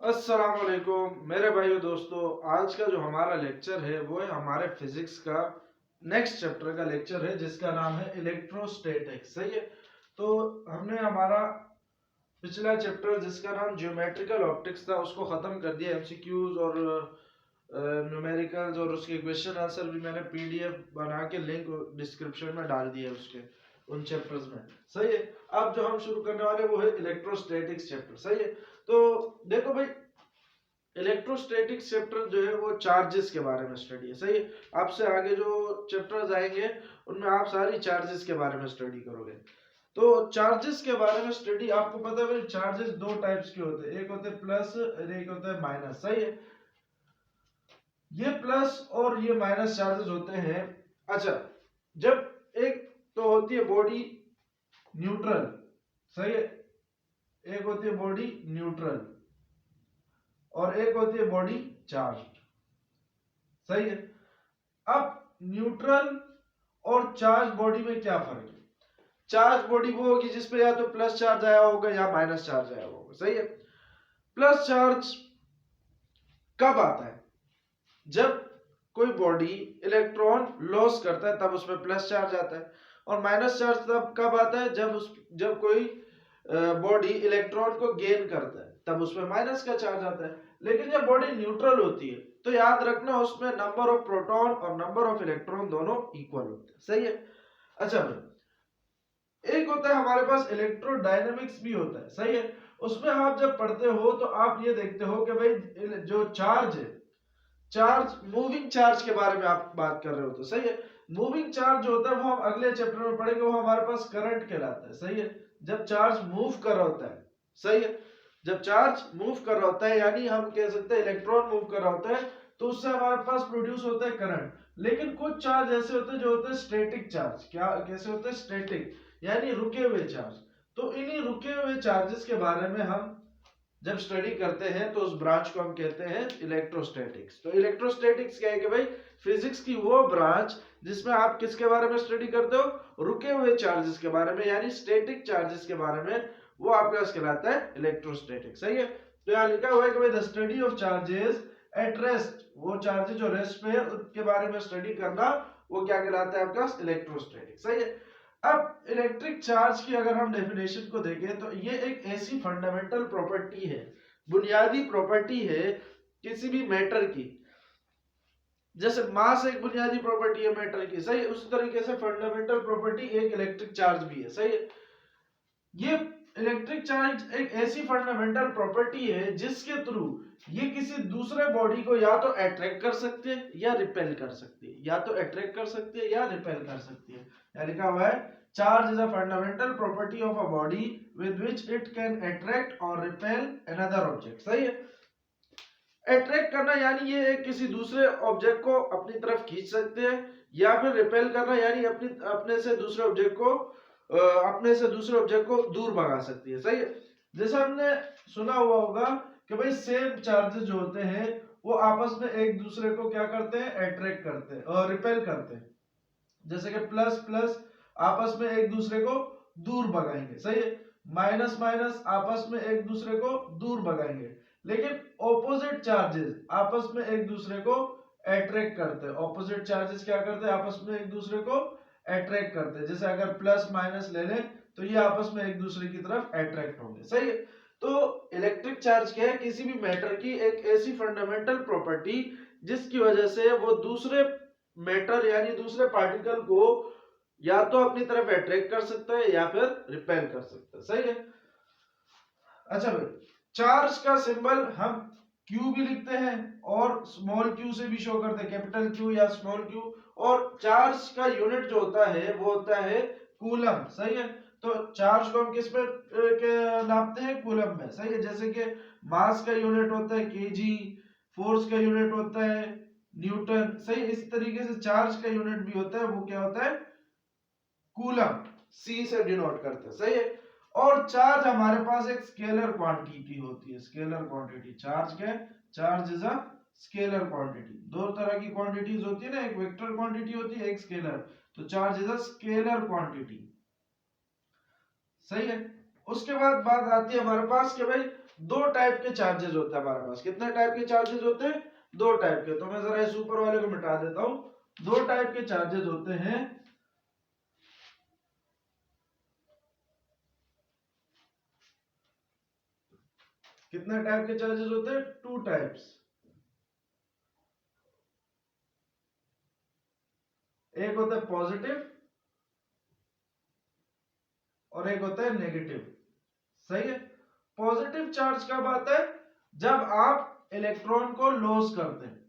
अस्सलाम वालेकुम मेरे भाइयों दोस्तों। आज का जो हमारा लेक्चर है वो है हमारे फिजिक्स का नेक्स्ट चैप्टर का लेक्चर है जिसका नाम है इलेक्ट्रोस्टैटिक्स। सही है। तो हमने हमारा पिछला चैप्टर जिसका नाम ज्योमेट्रिकल ऑप्टिक्स था उसको खत्म कर दिया। एमसीक्यूज और न्यूमेरिकल्स और उसके क्वेश्चन आंसर भी मैंने पीडीएफ बना के लिंक डिस्क्रिप्शन में डाल दिया उसके उन चैप्टर्स में। सही है। अब जो हम शुरू करने वाले वो है इलेक्ट्रोस्टैटिक्स चैप्टर। सही है। तो देखो भाई, इलेक्ट्रोस्टैटिक्स चैप्टर जो है वो चार्जेस के बारे में स्टडी है। सही है। आपसे आगे जो चैप्टर्स आएंगे उनमें आप सारी चार्जेस के बारे में स्टडी करोगे। तो चार्जेस के बारे में स्टडी आपको पता है भाई, चार्जेस दो टाइप्स के होते हैं, एक होते हैं प्लस और एक होता है माइनस। सही है। ये प्लस और ये माइनस चार्जेस होते हैं। अच्छा, जब एक तो होती है बॉडी न्यूट्रल। सही है। एक होती है बॉडी न्यूट्रल और एक होती है बॉडी चार्ज। सही है। अब न्यूट्रल और चार्ज बॉडी में क्या फर्क है? चार्ज बॉडी वो होगी जिसपे या तो प्लस चार्ज आया होगा या माइनस चार्ज आया होगा। सही है। प्लस चार्ज कब आता है? जब कोई बॉडी इलेक्ट्रॉन लॉस करता है तब उसमें प्लस चार्ज आता है। और माइनस चार्ज तब कब आता है? जब कोई बॉडी इलेक्ट्रॉन को गेन करता है तब उसमें माइनस का चार्ज आता है। लेकिन जब बॉडी न्यूट्रल होती है तो याद रखना उसमें नंबर ऑफ प्रोटॉन और नंबर ऑफ इलेक्ट्रॉन दोनों इक्वल होते हैं। सही है। अच्छा भाई, एक होता है हमारे पास इलेक्ट्रोडायनेमिक्स भी होता है। सही है। उसमें आप जब पढ़ते हो तो आप ये देखते हो कि भाई जो चार्ज है, चार्ज मूविंग चार्ज के बारे में आप बात कर रहे हो तो सही है। मूविंग चार्ज जो होता है वो हम अगले चैप्टर में पढ़ेंगे, वो हमारे पास करंट कहलाता है। सही है। जब चार्ज मूव कर रहा होता है। सही है। जब चार्ज मूव कर रहा होता है यानी हम कह सकते हैं इलेक्ट्रॉन मूव कर रहा होता है तो उससे हमारे पास प्रोड्यूस होता है करंट। लेकिन कुछ चार्ज ऐसे होते हैं जो होते हैं स्टैटिक चार्ज। क्या कैसे होते हैं? स्टैटिक यानी रुके हुए चार्ज। तो इन्हीं रुके हुए चार्जेस के बारे में हम जब स्टडी करते हैं तो उस ब्रांच को हम कहते हैं इलेक्ट्रोस्टैटिक्स। तो इलेक्ट्रोस्टैटिक्स क्या है कि भाई, फिजिक्स की वो ब्रांच जिसमें आप किसके बारे में स्टडी करते हो? रुके हुए चार्जेस के बारे में, यानी स्टैटिक चार्जेस के बारे में। वो आपका कहलाता है इलेक्ट्रोस्टैटिक्स। सही है। तो यहाँ लिखा हुआ है कि भाई the study of charges at rest, वो चार्जेस जो रेस्ट पे है उनके बारे में स्टडी करना, वो क्या कहलाता है आपका? इलेक्ट्रोस्टैटिक। सही है। अब इलेक्ट्रिक चार्ज की अगर हम डेफिनेशन को देखें तो ये एक ऐसी फंडामेंटल प्रॉपर्टी है, बुनियादी प्रॉपर्टी है किसी भी मैटर की। जैसे मास एक बुनियादी प्रॉपर्टी है मैटर की, सही है, उसी तरीके से फंडामेंटल प्रॉपर्टी एक इलेक्ट्रिक चार्ज भी है। सही है। ये इलेक्ट्रिक चार्ज एक ऐसी फंडामेंटल प्रॉपर्टी है जिसके थ्रू ये किसी दूसरे बॉडी को या तो अट्रैक्ट कर सकते हैं या रिपेल कर सकती है, या तो अट्रैक्ट कर सकती है या रिपेल कर सकती है। या लिखा हुआ है charge is a fundamental property of a body with which it can attract और रिपेल अनदर ऑब्जेक्ट। सही है। अट्रैक्ट करना यानी ये किसी दूसरे ऑब्जेक्ट को अपनी तरफ खींच सकते हैं, या फिर रिपेल करना यानी अपने से दूसरे ऑब्जेक्ट को दूर भगा सकती है। सही है। जैसे हमने सुना हुआ होगा कि भाई सेम चार्जेस जो होते हैं वो आपस में एक दूसरे को क्या करते हैं? अट्रैक्ट करते हैं और रिपेल करते हैं। जैसे कि प्लस प्लस आपस में एक दूसरे को दूर भगाएंगे। सही है। माइनस माइनस आपस में एक दूसरे को दूर भगाएंगे। लेकिन ऑपोजिट चार्जेस आपस में एक दूसरे को अट्रैक्ट करते हैं। ऑपोजिट चार्जेस क्या करते हैं? आपस में एक दूसरे को अट्रैक्ट करते हैं। जैसे अगर प्लस माइनस ले लें तो ये आपस में एक दूसरे की तरफ अट्रैक्ट होंगे। सही है। तो इलेक्ट्रिक चार्ज क्या है? किसी भी मैटर की एक ऐसी फंडामेंटल प्रॉपर्टी जिसकी वजह से वो दूसरे मैटर यानी दूसरे पार्टिकल को या तो अपनी तरफ अट्रैक्ट कर सकता है या फिर रिपेल कर सकता है। सही है। अच्छा भाई, चार्ज का सिंबल हम Q भी लिखते हैं और स्मॉल q से भी शो करते हैं, कैपिटल Q या स्मॉल q। और चार्ज का यूनिट जो होता है वो होता है कूलम। सही है। तो चार्ज को हम किस में नापते हैं? कूलम में। सही है। जैसे कि मास का यूनिट होता है केजी, फोर्स का यूनिट होता है न्यूटन। सही। इस तरीके से चार्ज का यूनिट भी होता है, वो क्या होता है? कूलम। सी से डिनोट करते हैं। सही है। और चार्ज हमारे पास एक स्केलर क्वांटिटी होती है। स्केलर क्वांटिटी चार्ज क्या है? Charge is a scalar quantity. दो तरह की क्वांटिटीज होती है ना, एक वेक्टर क्वांटिटी होती है, एक स्केलर। तो charge is a scalar quantity. सही है। उसके बाद बात आती है हमारे पास कि भाई दो टाइप के चार्जेस होते हैं हमारे पास। कितने टाइप के चार्जेस होते हैं? दो टाइप के। तो मैं जरा इस ऊपर वाले को मिटा देता हूं। दो टाइप के चार्जेस होते हैं। कितने टाइप के चार्जेस होते हैं? Two types. एक होता है पॉजिटिव और एक होता है नेगेटिव। सही है। पॉजिटिव चार्ज कब आता है? जब आप इलेक्ट्रॉन को लॉस करते हैं।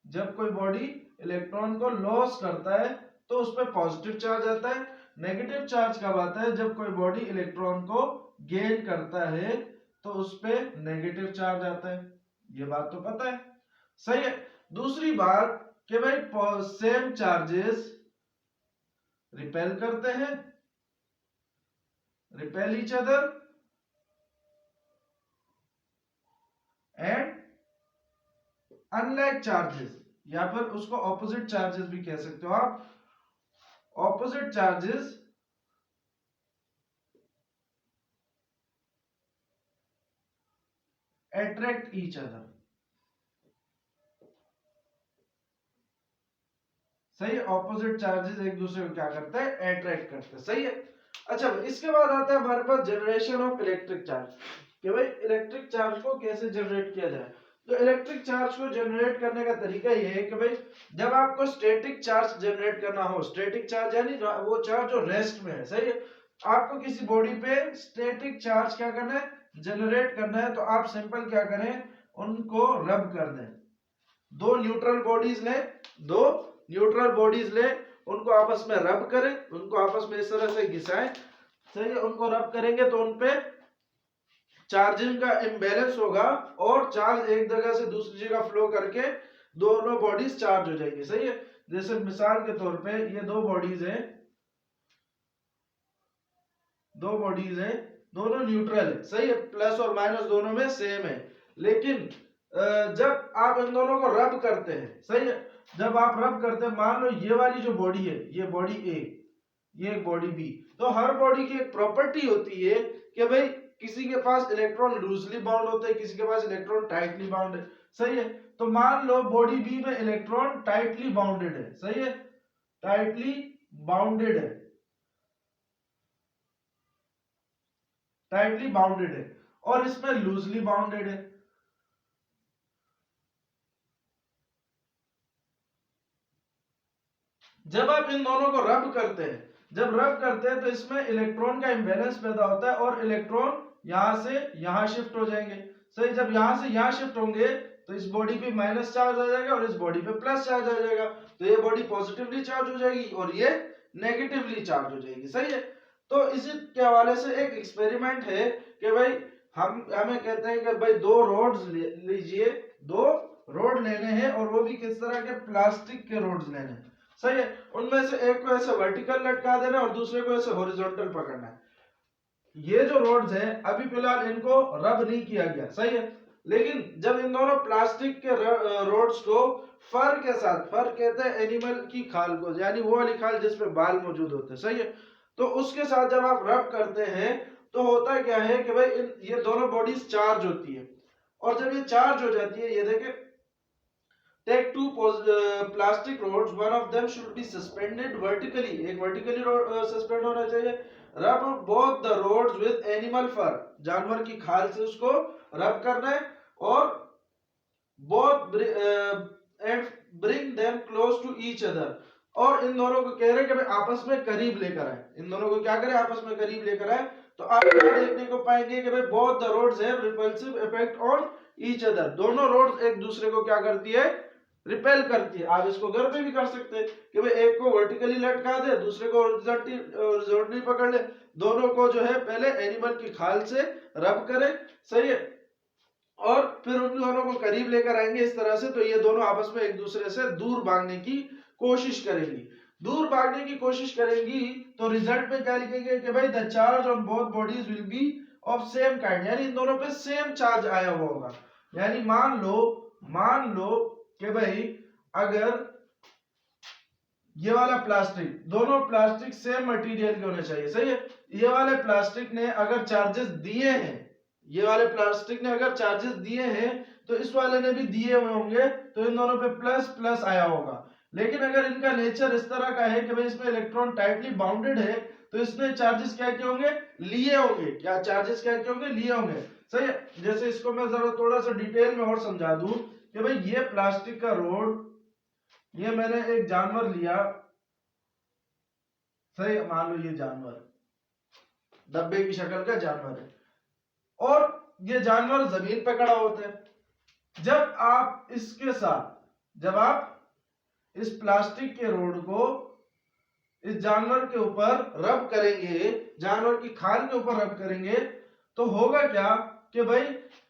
जब कोई बॉडी इलेक्ट्रॉन को लॉस करता है तो उस पर पॉजिटिव चार्ज आता है। नेगेटिव चार्ज कब आता है? जब कोई बॉडी इलेक्ट्रॉन को गेन करता है तो उस पर नेगेटिव चार्ज आता है। ये बात तो पता है। सही है। दूसरी बात कि भाई सेम चार्जेस रिपेल करते हैं, repel each other and unlike charges, या फिर उसको ऑपोजिट चार्जेस भी कह सकते हो आप। Opposite charges attract each other. सही है। ऑपोजिट चार्जेस एक दूसरे को क्या करते हैं? अट्रैक्ट करते हैं। सही है। अच्छा, इसके बाद आता है हमारे पास जनरेशन ऑफ इलेक्ट्रिक चार्ज, कि भाई इलेक्ट्रिक चार्ज को कैसे जनरेट किया जाए। तो इलेक्ट्रिक चार्ज को जनरेट करने का तरीका ये है कि भाई जब आपको स्टैटिक चार्ज जनरेट करना हो, स्टैटिक चार्ज यानी वो चार्ज जो रेस्ट में है। सही है। आपको किसी बॉडी पे स्टैटिक चार्ज क्या करना है? जनरेट करना है। तो आप सिंपल क्या करें? उनको रब कर दें। दो न्यूट्रल बॉडीज ले, दो न्यूट्रल बॉडीज ले, उनको आपस में रब करें, उनको आपस में इस तरह से घिसाएं। सही है। उनको रब करेंगे तो उनपे चार्जिंग का इम्बैलेंस होगा और चार्ज एक जगह से दूसरी जगह फ्लो करके दोनों बॉडीज चार्ज हो जाएंगी। सही है। जैसे मिसाल के तौर पे ये दो बॉडीज हैं, दो बॉडीज हैं, दोनों न्यूट्रल है। सही है। प्लस और माइनस दोनों में सेम है। लेकिन जब आप इन दोनों को रब करते हैं, सही है, जब आप रब करते हैं, मान लो ये वाली जो बॉडी है, ये बॉडी ए, ये बॉडी बी, तो हर बॉडी की एक प्रॉपर्टी होती है कि भाई किसी के पास इलेक्ट्रॉन लूजली बाउंड होते हैं, किसी के पास इलेक्ट्रॉन टाइटली बाउंड है। सही है। तो मान लो बॉडी बी में इलेक्ट्रॉन टाइटली बाउंडेड है। सही है। टाइटली बाउंडेड है, टाइटली बाउंडेड है, और इसमें लूजली बाउंडेड है। जब आप इन दोनों को रब करते हैं, जब रब करते हैं तो इसमें इलेक्ट्रॉन का इंबैलेंस पैदा होता है और इलेक्ट्रॉन यहां से यहां शिफ्ट हो जाएंगे। सही। जब यहां से यहां शिफ्ट होंगे तो इस बॉडी पे माइनस चार्ज आ जाएगा और इस बॉडी पे प्लस चार्ज आ जाएगा। तो ये बॉडी पॉजिटिवली चार्ज हो जाएगी और ये नेगेटिवली चार्ज हो जाएगी। सही है। तो इसी के हवाले से एक एक्सपेरिमेंट है कि भाई हमें कहते हैं कि भाई दो रोड्स लीजिए, दो रोड लेने हैं और वो भी किस तरह के? प्लास्टिक के रोड्स लेने हैं। सही है। उनमें से एक को ऐसे वर्टिकल लटका देना और दूसरे को ऐसे हॉरिजॉन्टल पकड़ना है। ये जो रोड्स हैं अभी फिलहाल इनको रब नहीं किया गया। सही है। लेकिन जब इन दोनों प्लास्टिक के रोड्स को फर के साथ, फर कहते हैं एनिमल की खाल को, यानी वो वाली खाल जिसपे बाल मौजूद होते हैं। सही है। तो उसके साथ जब आप रब करते हैं तो होता क्या है कि भाई ये दोनों बॉडीज चार्ज होती है, और जब ये चार्ज हो जाती है, ये देखें, take two plastic rods, one of them should be suspended vertically, एक vertically suspend होना चाहिए। rub both the rods with animal fur, जानवर की खाल से उसको रब करना है, और both and bring them close to each other, और इन दोनों को कह रहे हैं कि भाई आपस में करीब लेकर आए। इन दोनों को क्या करें? आपस में करीब लेकर आए। तो आप देखने को पाएंगे कि भाई both the rods have repulsive effect on each other, दोनों रोड्स एक दूसरे को क्या करती है? रिपेल करती है। आप इसको घर पे भी कर सकते हैं कि भाई एक को वर्टिकली लटका दे, दूसरे को हॉरिजॉन्टली पकड़ ले, दोनों को जो है पहले एनिमल की खाल से रब करें। सही है। और फिर उन दोनों को करीब लेकर आएंगे इस तरह से, तो ये दोनों आपस में एक दूसरे से दूर भागने की कोशिश करेंगी। दूर भागने की कोशिश करेंगी तो रिजल्ट में क्या लिखेंगे कि भाई the charge on both bodies will be of same kind, यानी इन दोनों पे सेम चार्ज आया हुआ होगा। यानी मान लो कि भाई अगर ये वाला प्लास्टिक, दोनों प्लास्टिक सेम मटेरियल के होने चाहिए। सही है। ये वाले प्लास्टिक ने अगर चार्जेस दिए हैं, ये वाले प्लास्टिक ने अगर चार्जेस दिए हैं तो इस वाले ने भी दिए हुए होंगे, तो इन दोनों पे प्लस प्लस आया होगा। लेकिन अगर इनका नेचर इस तरह का है कि भाई इसमें इलेक्ट्रॉन टाइटली बाउंडेड है, तो इसने चार्जेस क्या किए होंगे, लिए होंगे। क्या चार्जेस क्या किए होंगे, लिए होंगे। सही है। जैसे इसको मैं जरा थोड़ा सा डिटेल में और समझा दूं कि भाई ये प्लास्टिक का रोड, ये मैंने एक जानवर लिया, सही, मान लो ये जानवर डब्बे की शक्ल का जानवर है, और ये जानवर जमीन पे खड़ा होता है। जब आप इस प्लास्टिक के रोड को इस जानवर के ऊपर रब करेंगे, जानवर की खाल के ऊपर रब करेंगे, तो होगा क्या कि भाई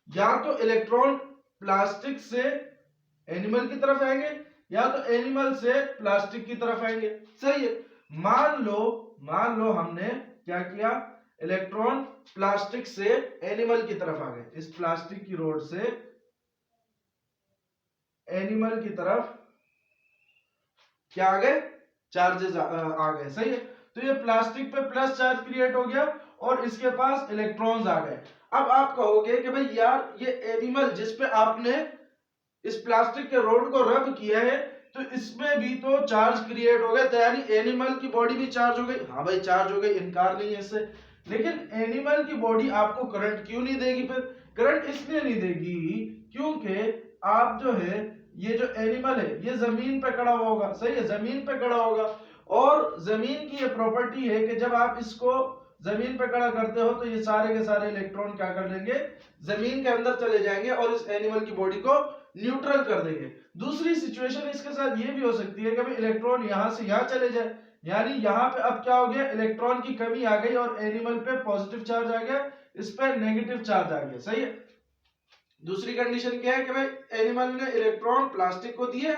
या तो इलेक्ट्रॉन प्लास्टिक से एनिमल की तरफ आएंगे या तो एनिमल से प्लास्टिक की तरफ आएंगे। सही है। मान लो हमने क्या किया, इलेक्ट्रॉन प्लास्टिक से एनिमल की तरफ आ गए, इस प्लास्टिक की रोड से एनिमल की तरफ क्या आ गए, चार्जेस आ गए। सही है। तो ये प्लास्टिक पे प्लस चार्ज क्रिएट हो गया और इसके पास इलेक्ट्रॉन्स आ गए। अब आप कहोगे कि भाई यार ये एनिमल जिस पे आपने इस प्लास्टिक के रोड को रब किया है, तो इसमें भी तो चार्ज क्रिएट हो गया, तो यानी एनिमल की बॉडी भी चार्ज हो गई। हाँ भाई चार्ज हो गई, इनकार नहीं है इससे। लेकिन एनिमल की बॉडी आपको करंट क्यों नहीं देगी? फिर करंट इसलिए नहीं देगी क्योंकि आप जो है, ये जो एनिमल है ये जमीन पे खड़ा हुआ होगा। सही है, जमीन पे खड़ा होगा, और जमीन की ये प्रॉपर्टी है कि जब आप इसको जमीन पे खड़ा करते हो तो ये सारे के सारे इलेक्ट्रॉन क्या कर लेंगे, जमीन के अंदर चले जाएंगे और इस एनिमल की बॉडी को न्यूट्रल कर देंगे। दूसरी सिचुएशन इसके साथ ये भी हो सकती है कि भाई इलेक्ट्रॉन यहां से यहां चले जाए, यानी यहां पे अब क्या हो गया, इलेक्ट्रॉन की कमी आ गई और एनिमल पे पॉजिटिव चार्ज आ गया, इस पे नेगेटिव चार्ज आ गया। सही है। दूसरी कंडीशन क्या है कि भाई एनिमल ने इलेक्ट्रॉन प्लास्टिक को दिए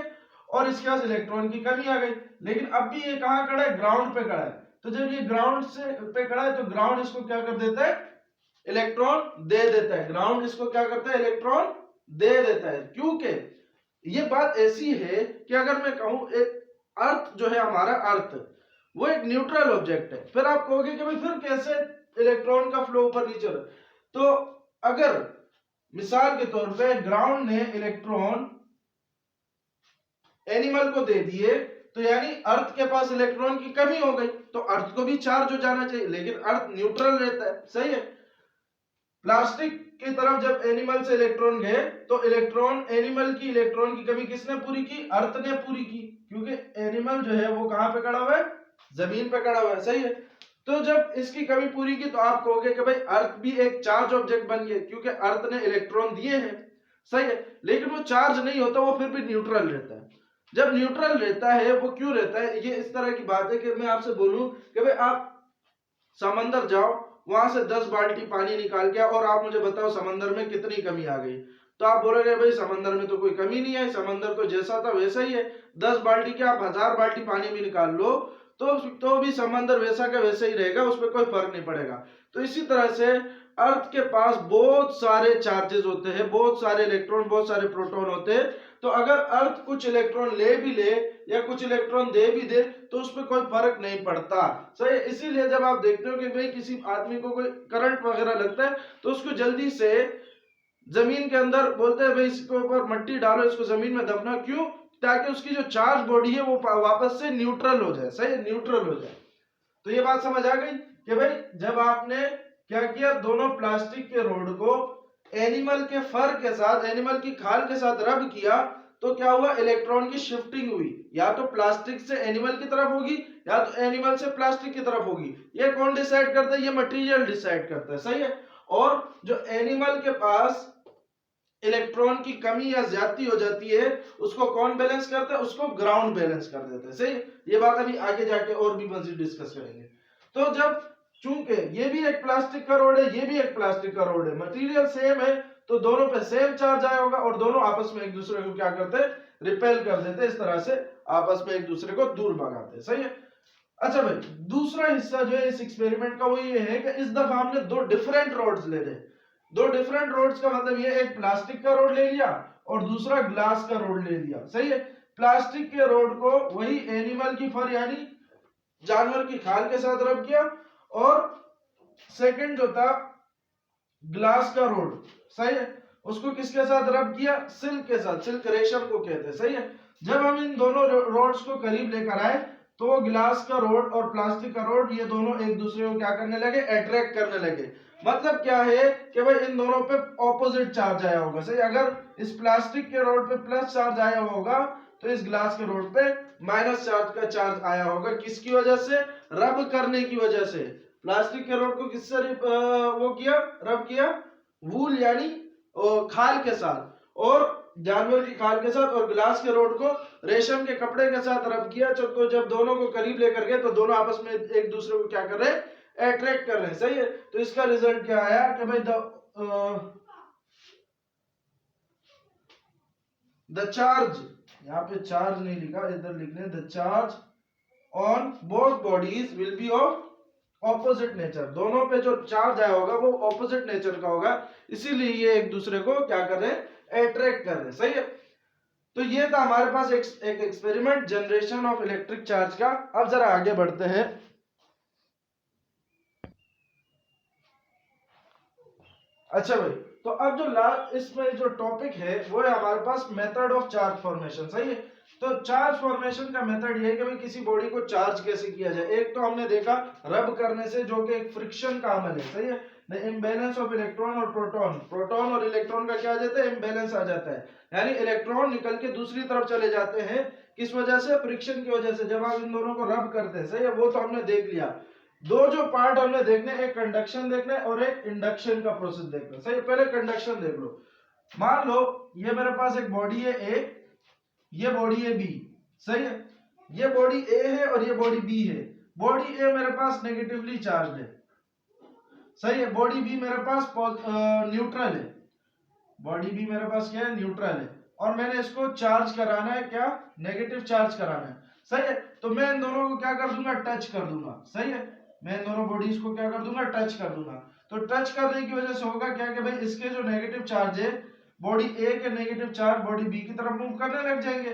और इसके पास इलेक्ट्रॉन की कमी आ गई, लेकिन अब भी ये कहां खड़ा है, ग्राउंड पे खड़ा है। तो जब ये ग्राउंड से पे खड़ा है तो ग्राउंड इसको क्या कर देता है, इलेक्ट्रॉन दे देता है। ग्राउंड इसको क्या करता है, इलेक्ट्रॉन दे देता है। क्योंकि ये बात ऐसी है कि अगर मैं कहूं एक अर्थ जो है हमारा, अर्थ वो एक न्यूट्रल ऑब्जेक्ट है। फिर आप कहोगे कि भाई फिर कैसे इलेक्ट्रॉन का फ्लो ऊपर नीचे हो रहा है? तो अगर मिसाल के तौर पे ग्राउंड ने इलेक्ट्रॉन एनिमल को दे दिए, तो यानी अर्थ के पास इलेक्ट्रॉन की कमी हो गई, तो अर्थ को भी चार्ज हो जाना चाहिए, लेकिन अर्थ न्यूट्रल रहता है। सही है। प्लास्टिक की तरफ जब एनिमल से इलेक्ट्रॉन गए तो इलेक्ट्रॉन, एनिमल की इलेक्ट्रॉन की कमी किसने पूरी की, अर्थ ने पूरी की, क्योंकि एनिमल जो है वो कहां पे खड़ा हुआ है, जमीन पे खड़ा हुआ है। सही है। तो जब इसकी कमी पूरी की तो आप कहोगे कि भाई अर्थ भी एक चार्ज ऑब्जेक्ट बन गया, क्योंकि अर्थ ने इलेक्ट्रॉन दिए हैं। सही है। लेकिन वो चार्ज नहीं होता, वो फिर भी न्यूट्रल रहता है। जब न्यूट्रल रहता है, वो क्यों रहता है, ये इस तरह की बात है कि मैं आपसे बोलूं कि भाई आप समंदर जाओ, वहां से 10 बाल्टी पानी निकाल के और आप मुझे बताओ समंदर में कितनी कमी आ गई, तो आप बोलोगे भाई समंदर में तो कोई कमी नहीं है, समंदर तो जैसा था वैसा ही है। 10 बाल्टी के आप 1000 बाल्टी पानी भी निकाल लो तो भी समंदर वैसा का वैसा ही रहेगा, उसमें कोई फर्क नहीं पड़ेगा। तो इसी तरह से अर्थ के पास बहुत सारे चार्जेस होते हैं, बहुत सारे इलेक्ट्रॉन, बहुत सारे प्रोटॉन होते हैं। तो अगर अर्थ कुछ इलेक्ट्रॉन ले भी ले या कुछ इलेक्ट्रॉन दे भी दे तो उसमें कोई फर्क नहीं पड़ता। सही। इसीलिए जब आप देखते हो कि भाई किसी आदमी को कोई करंट वगैरह लगता है तो उसको जल्दी से जमीन के अंदर बोलते हैं भाई इसके ऊपर मट्टी डालो, इसको जमीन में दफना। क्यों? ताकि उसकी जो चार्ज बॉडी है वो वापस से न्यूट्रल हो जाए। सही, न्यूट्रल हो जाए। तो ये बात समझ आ गई कि भाई जब आपने क्या किया, दोनों प्लास्टिक के रोड को एनिमल के फर के साथ, एनिमल की खाल के साथ रब किया, तो क्या हुआ, इलेक्ट्रॉन की शिफ्टिंग हुई, या तो प्लास्टिक से एनिमल की तरफ होगी या तो एनिमल से प्लास्टिक की तरफ होगी। ये कौन डिसाइड करता है? ये मटेरियल डिसाइड करता है। सही है। और जो एनिमल के पास इलेक्ट्रॉन की कमी या ज्यादती हो जाती है उसको कौन बैलेंस करता है? उसको ग्राउंड बैलेंस कर देता है। सही। ये बात अभी आगे जाके और भी मजीद डिस्कस करेंगे। तो जब चूंकि ये भी एक प्लास्टिक का रोड है, ये भी एक प्लास्टिक का रोड है, मटेरियल सेम है, तो दोनों पे सेम चार्ज आया होगा और दोनों आपस में एक दूसरे को क्या करते हैं, रिपेल कर देते हैं। इस तरह से आपस में एक दूसरे को दूर भगाते हैं। सही है। अच्छा भाई, दूसरा हिस्सा जो है इस एक्सपेरिमेंट का वो ये है कि इस दफा हमने दो डिफरेंट रोड्स ले रहे। दो डिफरेंट रोड्स का मतलब ये, एक प्लास्टिक का रोड ले लिया और दूसरा ग्लास का रोड ले लिया। सही है। प्लास्टिक के रोड को वही एनिमल की फर यानी जानवर की खाल के साथ रब किया, और सेकंड जो था ग्लास का रोड, सही है, उसको किसके साथ रब किया, सिल्क के साथ, सिल्क रेशम को कहते हैं, सही है। जब हम इन दोनों रोड्स को करीब लेकर आए तो ग्लास का रोड और प्लास्टिक का रोड ये दोनों एक दूसरे को क्या करने लगे, अट्रैक्ट करने लगे। मतलब क्या है कि भाई इन दोनों पे ऑपोजिट चार्ज आया होगा, सही। अगर इस प्लास्टिक के रोड पे प्लस चार्ज आया होगा तो इस ग्लास के रोड पे माइनस चार्ज का चार्ज आया होगा। किसकी वजह से, रब करने की वजह से। प्लास्टिक के रोड को किससे वो किया, रब किया, वूल यानी खाल के साथ, और जानवर की खाल के साथ, और ग्लास के रोड को रेशम के कपड़े के साथ रब किया। तो जब दोनों को करीब लेकर गए तो दोनों आपस में एक दूसरे को क्या कर रहे हैं, अट्रैक्ट कर रहे हैं, सही है। तो इसका रिजल्ट क्या आया कि भाई द चार्ज, यहाँ पे चार्ज नहीं लिखा, इधर लिखने the charge on both bodies will be of opposite nature. दोनों पे जो चार्ज आया होगा वो ऑपोजिट नेचर का होगा, इसीलिए ये एक दूसरे को क्या कर रहे हैं, अट्रैक्ट कर रहे हैं, सही है। तो ये था हमारे पास एक experiment generation of electric charge का। अब जरा आगे बढ़ते हैं। अच्छा भाई, तो अब जो लास्ट इसमें जो टॉपिक है वो है हमारे पास मेथड ऑफ चार्ज फॉर्मेशन, सही है। तो चार्ज फॉर्मेशन का मेथड ये है कि भाई किसी बॉडी को चार्ज कैसे किया जाए। एक तो हमने देखा रब करने से, जो कि एक फ्रिक्शन का अमल है, सही है। द इम्बैलेंस ऑफ इलेक्ट्रॉन और प्रोटॉन, प्रोटॉन और इलेक्ट्रॉन का क्या आ जाता है, इम्बैलेंस आ जाता है, यानी इलेक्ट्रॉन निकल के दूसरी तरफ चले जाते हैं। किस वजह से, फ्रिक्शन की वजह से, जब आप इन दोनों को रब करते हैं, सही है। वो तो हमने देख लिया। दो जो पार्ट हमने देखने, एक कंडक्शन देखना है और एक इंडक्शन का प्रोसेस देखना है, सही। पहले कंडक्शन देख लो। मान लो ये मेरे पास एक बॉडी है ए, ये बॉडी है बी, सही है। ये बॉडी ए है और ये बॉडी बी है। बॉडी ए मेरे पास नेगेटिवली चार्ज है, सही है। बॉडी बी मेरे पास न्यूट्रल है। बॉडी बी मेरे पास क्या है, न्यूट्रल है। और मैंने इसको चार्ज कराना है, क्या, नेगेटिव चार्ज कराना है, सही है। तो मैं इन दोनों को क्या कर दूंगा, टच कर दूंगा, सही है। मैं इन दोनों बॉडीज को क्या कर दूंगा, टच कर दूंगा। तो टच करने की वजह से होगा क्या कि भाई इसके जो नेगेटिव चार्ज है, बॉडी ए के नेगेटिव चार्ज बॉडी बी की तरफ मूव करने लग जाएंगे,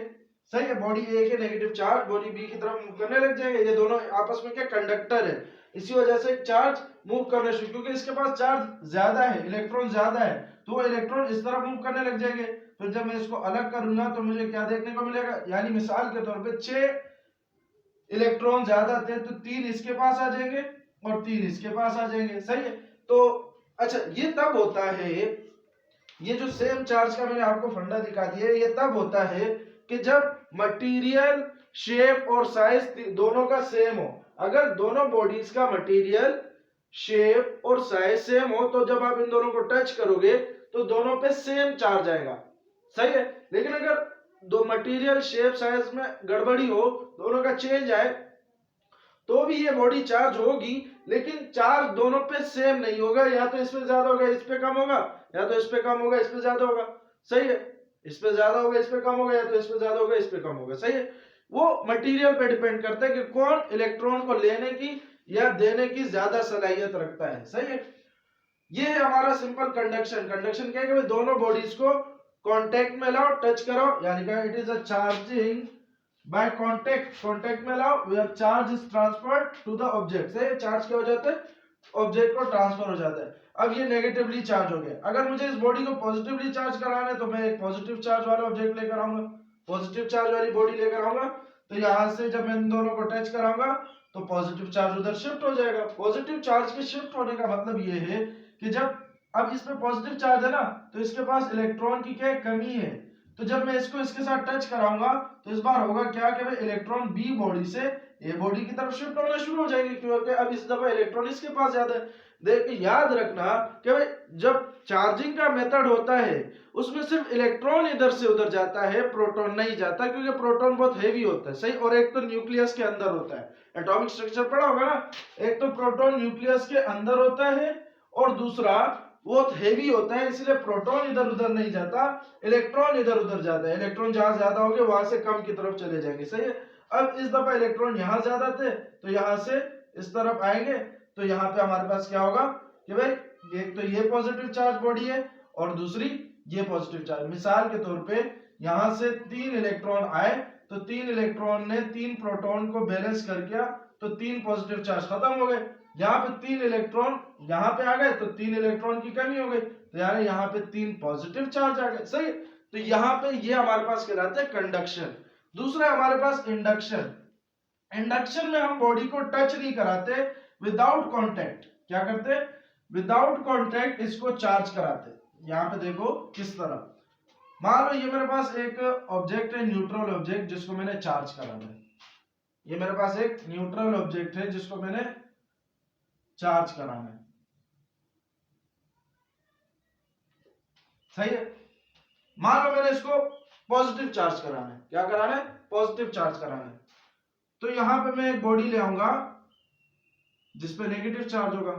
सही है। बॉडी ए के नेगेटिव चार्ज बॉडी बी की तरफ मूव करने लग जाएंगे। ये दोनों आपस में क्या, कंडक्टर है, इसी वजह से चार्ज मूव करने शुरू, क्योंकि इसके पास चार्ज ज्यादा है, इलेक्ट्रॉन ज्यादा है, तो वो इलेक्ट्रॉन इस तरफ मूव करने लग जाएंगे। तो जब मैं इसको अलग करूंगा तो मुझे क्या देखने को मिलेगा, यानी मिसाल के तौर पे 6 इलेक्ट्रॉन ज्यादा थे तो 3 इसके पास आ जाएंगे और 3 इसके पास आ जाएंगे, सही है। तो अच्छा, ये तब होता है, ये जो सेम चार्ज का मैंने आपको फंडा दिखा दिया, ये तब होता है कि जब मटेरियल, शेप और साइज दोनों का सेम हो। अगर दोनों बॉडीज का मटेरियल, शेप और साइज सेम हो तो जब आप इन दोनों को टच करोगे तो दोनों पे सेम चार्ज आएगा, सही है। लेकिन अगर दो मटेरियल, शेप, साइज में गड़बड़ी हो, दोनों का चेंज आए, तो भी ये बॉडी चार्ज होगी, लेकिन चार्ज दोनों पे सेम नहीं होगा। या तो इस पे ज्यादा होगा, इस पे कम होगा, या तो इस पे कम होगा, इस पे ज्यादा होगा, सही है। इस पे ज्यादा होगा, इस पे कम होगा, या तो इस पे ज्यादा होगा, इस पे कम होगा, सही है। वो मटेरियल पे डिपेंड करता है कि कौन इलेक्ट्रॉन को लेने की या देने की ज्यादा सलाहियत रखता है, सही है। ये है हमारा सिंपल कंडक्शन। कंडक्शन क्या है कि भाई दोनों बॉडीज को कांटेक्ट में लाओ, टच करो, यानी कि it is a charging by contact. Contact में लाओ, where charge is transferred to the object, से चार्ज क्या हो जाता है, ऑब्जेक्ट को ट्रांसफर हो जाता है। अब ये नेगेटिवली चार्ज हो गया। अगर मुझे इस बॉडी को पॉजिटिवली चार्ज कराना है तो मैं एक पॉजिटिव चार्ज वाला ऑब्जेक्ट लेकर आऊंगा, पॉजिटिव चार्ज वाली बॉडी लेकर आऊंगा। तो यहां से जब मैं इन दोनों को टच कराऊंगा तो पॉजिटिव चार्ज उधर शिफ्ट हो जाएगा। पॉजिटिव चार्ज के शिफ्ट होने का मतलब ये है कि जब अब इसमें पॉजिटिव चार्ज है ना, तो इसके पास इलेक्ट्रॉन की क्या कमी है। तो जब मैं इसको इसके साथ टच कराऊंगा तो इस बार होगा क्या कि भाई इलेक्ट्रॉन बी बॉडी से ए बॉडी की तरफ शिफ्ट होना शुरू हो जाएंगे, क्योंकि अब इस दफा इलेक्ट्रॉन इसके पास ज्यादा है। देखिए याद रखना कि भाई जब चार्जिंग का मेथड होता है उसमें सिर्फ इलेक्ट्रॉन इधर से उधर जाता है, प्रोटॉन नहीं जाता, क्योंकि प्रोटॉन बहुत हेवी होता है, सही। और एक तो न्यूक्लियस के अंदर होता है, एटॉमिक स्ट्रक्चर पढ़ा होगा ना, एक तो प्रोटॉन न्यूक्लियस के अंदर होता है और दूसरा बहुत हेवी होता है, इसलिए प्रोटॉन इधर उधर नहीं जाता, इलेक्ट्रॉन इधर उधर जाता है। इलेक्ट्रॉन जहां ज्यादा होंगे वहां से कम की तरफ चले जाएंगे, सही है। अब इस दफा इलेक्ट्रॉन यहां ज्यादा थे तो यहां से इस तरफ आएंगे, तो यहाँ पे हमारे पास क्या होगा कि भाई एक तो ये पॉजिटिव चार्ज बॉडी है और दूसरी ये पॉजिटिव चार्ज। मिसाल के तौर पे यहां से 3 इलेक्ट्रॉन आए तो 3 इलेक्ट्रॉन ने 3 प्रोटॉन को बैलेंस कर किया, तो 3 पॉजिटिव चार्ज खत्म हो गए। यहाँ पे 3 इलेक्ट्रॉन यहाँ पे आ गए तो 3 इलेक्ट्रॉन की कमी हो गई, तो यानी यहाँ पे 3 पॉजिटिव चार्ज आ गए। सही है, तो यहाँ पे ये हमारे पास कहलाता है कंडक्शन। दूसरा हमारे पास इंडक्शन। इंडक्शन में हम बॉडी को टच नहीं कराते, विदाउट कॉन्टैक्ट क्या करते, विदाउट कॉन्टैक्ट इसको चार्ज कराते। यहाँ पे देखो किस तरह, मान लो ये मेरे पास एक ऑब्जेक्ट है, न्यूट्रल ऑब्जेक्ट, जिसको मैंने चार्ज कराना है। ये मेरे पास एक न्यूट्रल ऑब्जेक्ट है जिसको मैंने चार्ज कराना है। सही है, मान लो मैंने इसको पॉजिटिव चार्ज कराना है। क्या कराना है, पॉजिटिव चार्ज कराना है। तो यहां पे मैं एक बॉडी ले आऊंगा जिसपे नेगेटिव चार्ज होगा।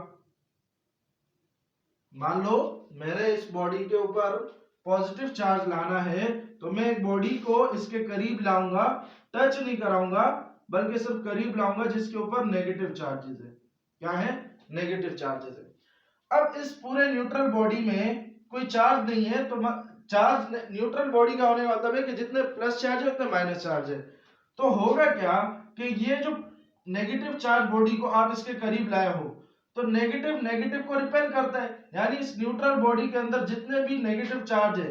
मान लो मेरे इस बॉडी के ऊपर पॉजिटिव चार्ज लाना है, तो मैं एक बॉडी को इसके करीब लाऊंगा, टच नहीं कराऊंगा, बल्कि सिर्फ करीब लाऊंगा जिसके ऊपर नेगेटिव चार्जेस है। क्या है, नेगेटिव चार्जेस है। अब इस पूरे न्यूट्रल बॉडी में कोई चार्ज नहीं है, तो चार्ज न्यूट्रल बॉडी का होने का मतलब है कि जितने प्लस चार्ज है उतने माइनस चार्ज है। तो होगा क्या कि ये जो नेगेटिव चार्ज बॉडी को आप इसके करीब लाए हो, तो नेगेटिव नेगेटिव को रिपेल करता है, यानी इस न्यूट्रल बॉडी के अंदर जितने भी नेगेटिव चार्ज है,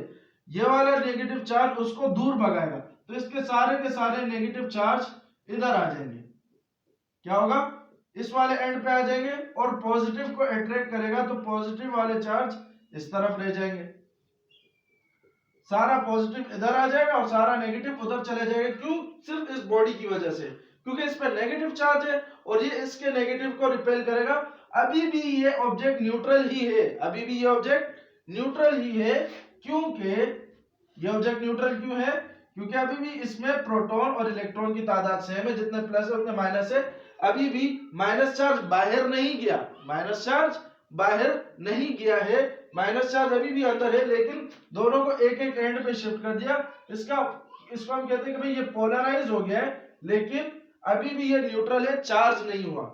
ये वाला नेगेटिव चार्ज उसको दूर भगाएगा। तो इसके सारे के सारे नेगेटिव चार्ज इधर आ जाएंगे। क्या होगा, इस वाले एंड पे आ जाएंगे, और पॉजिटिव को अट्रैक्ट करेगा, तो पॉजिटिव वाले चार्ज इस तरफ ले जाएंगे। सारा पॉजिटिव इधर आ जाएगा और सारा नेगेटिव उधर चले जाएगा। क्यों, सिर्फ इस बॉडी की वजह से, क्योंकि इस पे नेगेटिव चार्ज है और ये इसके नेगेटिव को रिपेल करेगा। अभी भी ये ऑब्जेक्ट न्यूट्रल ही है, अभी भी ये ऑब्जेक्ट न्यूट्रल ही है। क्योंकि ये ऑब्जेक्ट न्यूट्रल क्यों है, क्योंकि अभी भी इसमें प्रोटॉन और इलेक्ट्रॉन की तादाद सेम है, जितने प्लस है उतने माइनस है। अभी भी माइनस चार्ज बाहर नहीं गया, माइनस चार्ज बाहर नहीं गया है, माइनस चार्ज अभी भी अंदर है, लेकिन दोनों को एक एक एंड पे शिफ्ट कर दिया। इसको हम कहते हैं कि भाई ये पोलराइज हो गया है, लेकिन अभी भी ये न्यूट्रल है, चार्ज नहीं हुआ।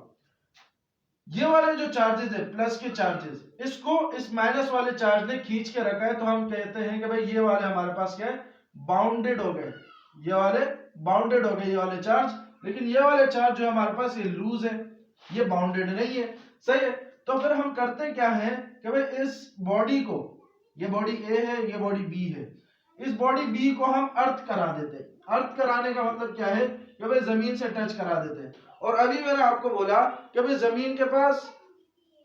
ये वाले जो चार्जेस है, प्लस के चार्जेस, इसको इस माइनस वाले चार्ज ने खींच के रखा है, तो हम कहते हैं कि भाई ये वाले हमारे पास क्या है, बाउंडेड हो गए। ये वाले बाउंडेड हो गए, ये वाले चार्ज। लेकिन ये वाले चार्ज जो हमारे पास, ये लूज है, ये बाउंडेड नहीं है। सही है, तो फिर हम करते क्या है कि भाई इस बॉडी को, ये बॉडी ए है, ये बॉडी बी है, इस बॉडी बी को हम अर्थ करा देते हैं। अर्थ कराने का मतलब क्या है कि भाई जमीन से टच करा देते हैं। और अभी मैंने आपको बोला कि भाई जमीन के पास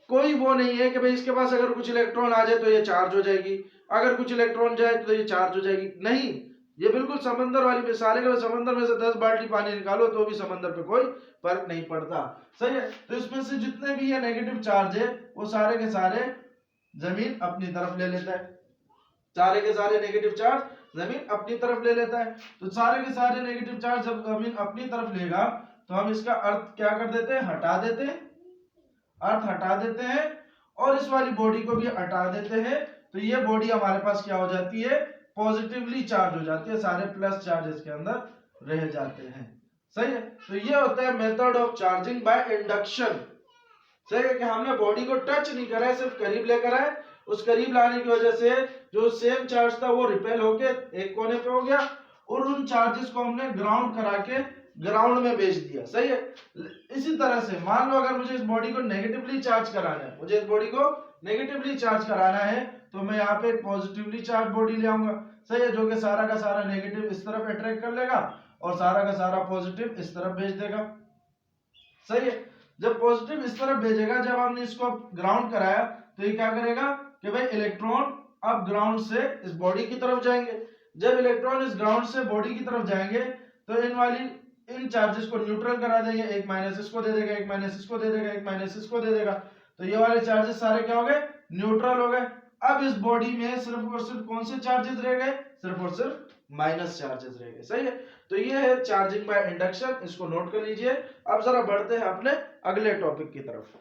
कोई वो नहीं है कि भाई इसके पास अगर कुछ इलेक्ट्रॉन आ जाए तो ये चार्ज हो जाएगी, अगर कुछ इलेक्ट्रॉन जाए तो ये चार्ज हो जाएगी। नहीं, ये बिल्कुल समंदर वाली मिसाल है कि समंदर में से 10 बाल्टी पानी निकालो तो भी समंदर पे कोई फर्क नहीं पड़ता। सही है, तो इसमें से जितने भी ये नेगेटिव चार्ज है वो सारे के सारे जमीन अपनी तरफ ले लेता है, सारे के सारे नेगेटिव चार्ज जमीन अपनी तरफ ले लेता है। तो सारे के सारे नेगेटिव चार्ज जब जमीन अपनी तरफ लेगा, तो हम इसका अर्थ क्या कर देते हैं, हटा देते हैं, अर्थ हटा देते हैं, और इस वाली बॉडी को भी हटा देते हैं। तो ये बॉडी हमारे पास क्या हो जाती है, पॉजिटिवली चार्ज हो जाती है, सारे प्लस चार्ज इसके अंदर रह जाते हैं। सही है, तो ये होता है method of charging by induction. सही है कि हमने बॉडी को टच नहीं करा है, सिर्फ करीब लेकर आए, उस करीब लाने की वजह से जो सेम चार्ज था वो रिपेल होके एक कोने पे हो गया, और उन चार्जेस को हमने ग्राउंड करा के ग्राउंड में भेज दिया। सही है, इसी तरह से मान लो अगर मुझे इस बॉडी को नेगेटिवली चार्ज कराना है, मुझे इस बॉडी को नेगेटिवली चार्ज कराना है, तो मैं यहाँ पे एक पॉजिटिवली चार्ज बॉडी ले आऊंगा। सही है, जो कि सारा का सारा नेगेटिव इस तरफ अट्रैक्ट कर लेगा और सारा का सारा पॉजिटिव इस तरफ भेज देगा। सही है, जब पॉजिटिव इस तरफ भेजेगा, जब हमने इसको ग्राउंड कराया, तो ये क्या करेगा कि भाई इलेक्ट्रॉन अब ग्राउंड से इस बॉडी की तरफ जाएंगे। जब इलेक्ट्रॉन इस ग्राउंड से बॉडी की तरफ जाएंगे, तो इन चार्जेस को न्यूट्रल करा देंगे, एक माइनस इसको दे देगा, एक माइनस इसको दे देगा, एक माइनस इसको दे देगा। तो ये वाले चार्जेस सारे क्या हो गए, न्यूट्रल हो गए। अब इस बॉडी में सिर्फ और सिर्फ कौन से चार्जेस रह गए, सिर्फ और सिर्फ माइनस चार्जेस रह गए। सही है, तो ये है चार्जिंग बाय इंडक्शन, इसको नोट कर लीजिए। अब जरा बढ़ते हैं अपने अगले टॉपिक की तरफ।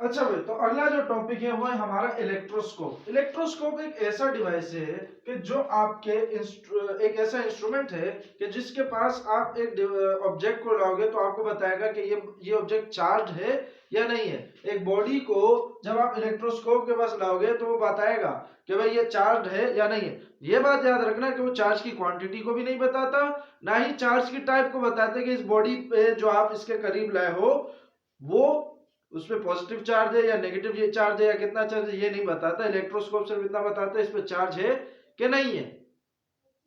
अच्छा भाई, तो अगला जो टॉपिक है वो है हमारा इलेक्ट्रोस्कोप। इलेक्ट्रोस्कोप एक ऐसा डिवाइस है कि जो आपके एक ऐसा इंस्ट्रूमेंट है कि जिसके पास आप एक ऑब्जेक्ट को लाओगे तो आपको बताएगा कि ये ऑब्जेक्ट चार्ज है या नहीं है। एक बॉडी को जब आप इलेक्ट्रोस्कोप के पास लाओगे तो वो बताएगा कि भाई ये चार्ज है या नहीं है। ये बात याद रखना कि वो चार्ज की क्वांटिटी को भी नहीं बताता, ना ही चार्ज की टाइप को बताते कि इस बॉडी पे जो आप इसके करीब लाए हो वो उसमें पॉजिटिव चार्ज है या नेगेटिव ये चार्ज है या कितना चार्ज है, ये नहीं बताता। इलेक्ट्रोस्कोप सिर्फ इतना बताता है इस पे चार्ज है कि नहीं है,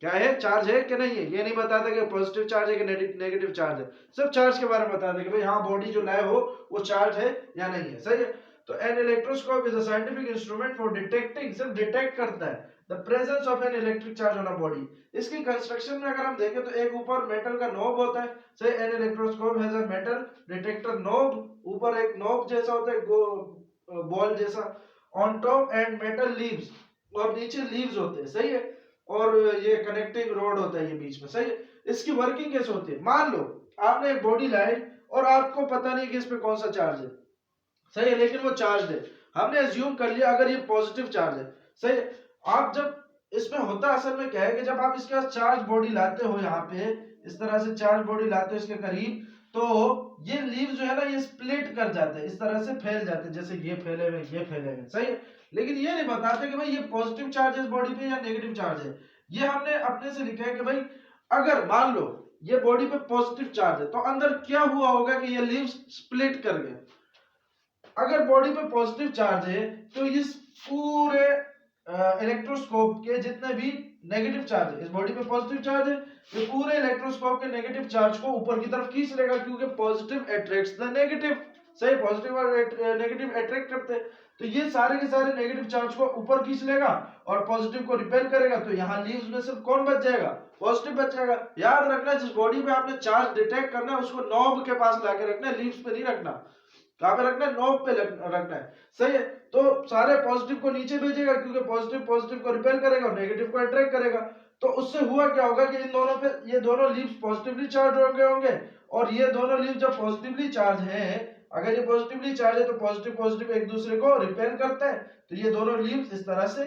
क्या है, चार्ज है कि नहीं है। ये नहीं बताता कि पॉजिटिव चार्ज है कि नेगेटिव चार्ज है, सिर्फ चार्ज के बारे में बताता है कि भाई हाँ बॉडी जो लाए हो वो चार्ज है या नहीं है। सही है। तो an electroscope is a scientific instrument for detecting, सिर्फ डिटेक्ट करता है the presence of an electric charge on a body. इसकी कंस्ट्रक्शन में अगर हम देखें तो एक ऊपर मेटल का नॉब होता है। से an electroscope has a metal detector knob, ऊपर एक नॉब जैसा होता है बॉल जैसा, on top and metal leaves, और नीचे लीव्स होते हैं। सही है। और ये कनेक्टिंग रोड होता है ये बीच में। सही है। इसकी वर्किंग कैसे होती है, मान लो आपने एक बॉडी लाई और आपको पता नहीं कि इस पे कौन सा चार्ज है। सही है, लेकिन वो चार्ज है, हमने एज्यूम कर लिया अगर ये पॉजिटिव चार्ज है। सही है। आप जब इसमें होता असल में क्या है कि जब आप इसके पास चार्ज बॉडी लाते हो, यहाँ पे इस तरह से चार्ज बॉडी लाते हो इसके करीब, तो ये लीव जो है ना ये स्प्लिट कर जाते हैं, इस तरह से फैल जाते हैं, जैसे ये फैले हुए ये फैले हुए। सही है। लेकिन ये नहीं बताते कि भाई ये पॉजिटिव चार्ज है इस बॉडी पे या नेगेटिव चार्ज है। ये हमने अपने से लिखा है कि भाई अगर मान लो ये बॉडी पे पॉजिटिव चार्ज है तो अंदर क्या हुआ होगा कि ये लीव स्प्लिट कर गए। अगर बॉडी पे पॉजिटिव चार्ज है तो इस पूरे इलेक्ट्रोस्कोप के जितने भी नेगेटिव चार्ज है, इस बॉडी पे पॉजिटिव चार्ज है, ये पूरे इलेक्ट्रोस्कोप के नेगेटिव चार्ज को ऊपर की तरफ खींच लेगा, क्योंकि पॉजिटिव अट्रैक्ट्स द नेगेटिव। सही, पॉजिटिव और नेगेटिव अट्रैक्ट करते हैं, तो ये सारे के सारे नेगेटिव चार्ज को ऊपर खींच लेगा और पॉजिटिव को रिपेल करेगा। तो यहाँ लीव्स में सिर्फ कौन बच जाएगा, पॉजिटिव बच जाएगा। याद रखना जिस बॉडी पे आपने चार्ज डिटेक्ट करना है उसको नॉब के पास लाके रखना है, लीव्स पे नहीं रखना। कहां पे रखना है, नॉब पे रखना है। सही है। तो सारे पॉजिटिव को नीचे भेजेगा, क्योंकि पॉजिटिव पॉजिटिव को रिपेल करेगा और नेगेटिव को अट्रैक्ट करेगा। तो उससे हुआ क्या होगा कि इन दोनों पे ये दोनों लीव्स पॉजिटिवली चार्ज होंगे और ये दोनों लीव्स जब पॉजिटिवली चार्ज हैं, अगर ये पॉजिटिवली चार्ज है तो पॉजिटिव पॉजिटिव एक दूसरे को रिपेल करते हैं, तो ये दोनों लीव्स इस तरह से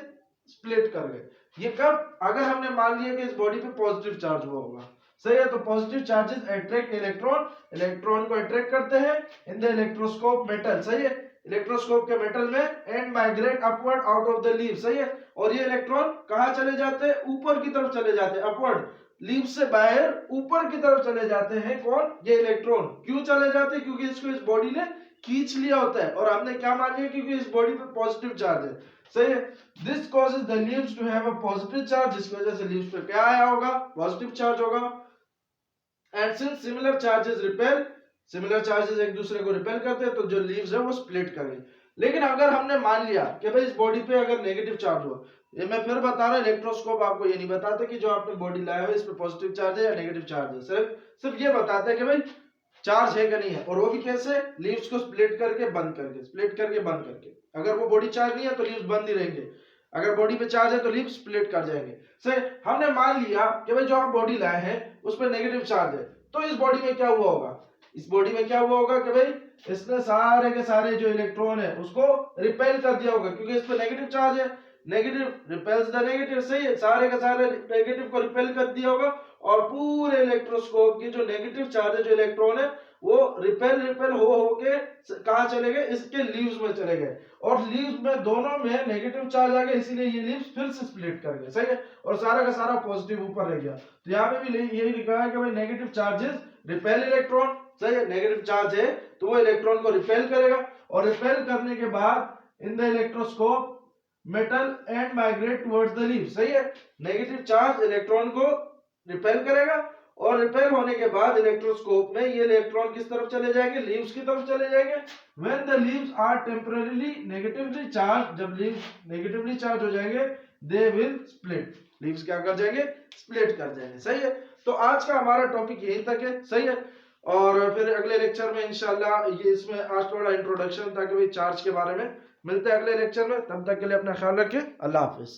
स्प्लिट कर गए। ये कब, अगर हमने मान लिया कि इस बॉडी पे पॉजिटिव चार्ज हुआ होगा। सही है। तो positive charges attract electron, electron को अट्रैक्ट करते हैं इन द इलेक्ट्रोस्कोप मेटल। सही है। इलेक्ट्रोस्कोप के मेटल में and migrate upward out of the leave. सही है। और ये इलेक्ट्रॉन कहां चले जाते हैं, ऊपर की तरफ चले जाते हैं, अपवर्ड, लीव से बाहर ऊपर की तरफ चले जाते हैं। कौन, ये इलेक्ट्रॉन। क्यों चले जाते हैं, क्योंकि इसको इस बॉडी ने खींच लिया होता है, और हमने क्या मान लिया, क्योंकि इस बॉडी पे पॉजिटिव चार्ज है। सही है। This causes the leaves to have a positive charge, जिसकी वजह से लीव्स पे क्या आया होगा, पॉजिटिव चार्ज होगा। And since similar charges repel, similar charges एक दूसरे को रिपेल करते हैं, तो जो लीव्स है वो स्प्लिट कर गई। लेकिन अगर हमने मान लिया कि भाई इस बॉडी पे अगर नेगेटिव चार्ज हो, ये मैं फिर बता रहा हूं, इलेक्ट्रोस्कोप आपको ये नहीं बताते कि जो आपने बॉडी लाया है इस पे पॉजिटिव चार्ज है या नेगेटिव चार्ज है, सिर्फ ये बताते हैं कि भाई चार्ज है कि नहीं है। और वो भी कैसे, लीव्स को स्प्लिट करके बंद करके, स्प्लिट करके बंद करके। अगर वो बॉडी चार्ज नहीं है तो लीव्स बंद ही रहेंगे, अगर बॉडी पे चार्ज है तो लीव्स स्प्लिट कर जाएंगे। सही। हमने मान लिया कि भाई जो आप बॉडी लाए हैं उस पर नेगेटिव चार्ज है, तो इस बॉडी में क्या हुआ होगा, इस बॉडी में क्या हुआ होगा कि भाई इसने सारे के सारे जो इलेक्ट्रॉन है उसको रिपेल कर दिया होगा, क्योंकि इस पे नेगेटिव चार्ज है, नेगेटिव रिपेल्स द नेगेटिव। सही है। सारे के सारे नेगेटिव को रिपेल कर दिया होगा और पूरे इलेक्ट्रोस्कोप की जो नेगेटिव चार्ज है, जो इलेक्ट्रॉन है, वो रिपेल हो के कहां चले गए, इसके लीव्स में चले गए, और लीव्स में दोनों में नेगेटिव चार्ज आ गया, इसीलिए ये लीव्स फिर से स्प्लिट कर गए। सही है। और सारा का सारा पॉजिटिव ऊपर रह गया। तो यहाँ पे भी यही लिखा है कि भाई नेगेटिव चार्जेस रिपेल इलेक्ट्रॉन। सही है। नेगेटिव चार्ज है तो वो इलेक्ट्रॉन को रिपेल करेगा, और रिपेल करने के बाद in the electroscope metal and migrate towards the leave. सही है। नेगेटिव चार्ज इलेक्ट्रॉन को रिपेल करेगा, और रिपेल होने के बाद इलेक्ट्रोस्कोप में ये इलेक्ट्रॉन किस तरफ चले जाएंगे, लीव्स की तरफ चले जाएंगे। When the leaves are temporarily negatively charge, जब लीव्स नेगेटिवली चार्ज हो जाएंगे, दे विल स्प्लिट, लीव्स क्या कर जाएंगे, स्प्लिट कर जाएंगे। सही है। तो आज का हमारा टॉपिक यहीं तक है। सही है। और फिर अगले लेक्चर में इंशाल्लाह, ये इसमें आज थोड़ा इंट्रोडक्शन था कि भाई चार्ज के बारे में, मिलते हैं अगले लेक्चर में। तब तक के लिए अपना ख्याल रखें। अल्लाह हाफिज।